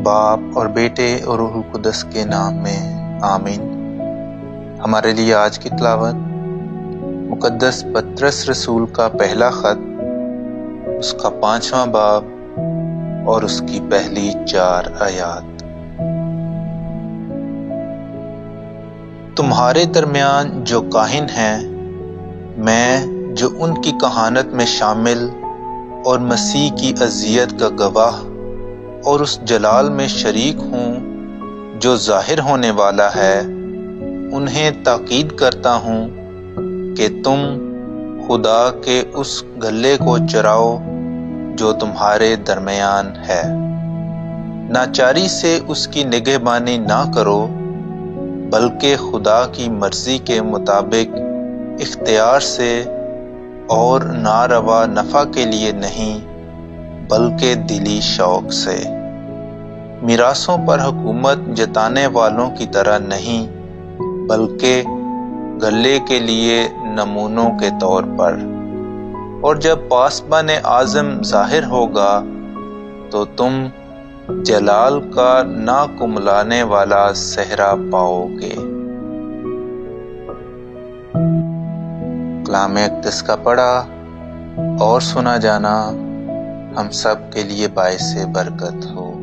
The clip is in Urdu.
باپ اور بیٹے اور روح القدس کے نام میں آمین۔ ہمارے لیے آج کی تلاوت مقدس پطرس رسول کا پہلا خط، اس کا 5واں باب اور اس کی پہلی 4 آیات۔ تمہارے درمیان جو کاہن ہیں، میں جو ان کی کہانت میں شامل اور مسیح کی اذیت کا گواہ اور اس جلال میں شریک ہوں جو ظاہر ہونے والا ہے، انہیں تاکید کرتا ہوں کہ تم خدا کے اس گلے کو چراؤ جو تمہارے درمیان ہے۔ ناچاری سے اس کی نگہبانی نہ کرو، بلکہ خدا کی مرضی کے مطابق اختیار سے اور ناروا نفع کے لیے نہیں بلکہ دلی شوق سے۔ میراثوں پر حکومت جتانے والوں کی طرح نہیں، بلکہ گلے کے لیے نمونوں کے طور پر۔ اور جب پاسبان اعظم ظاہر ہوگا تو تم جلال کا نا کملانے والا صحرا پاؤ گے۔ کلام اقدس کا پڑھا اور سنا جانا ہم سب کے لیے باعث برکت ہو۔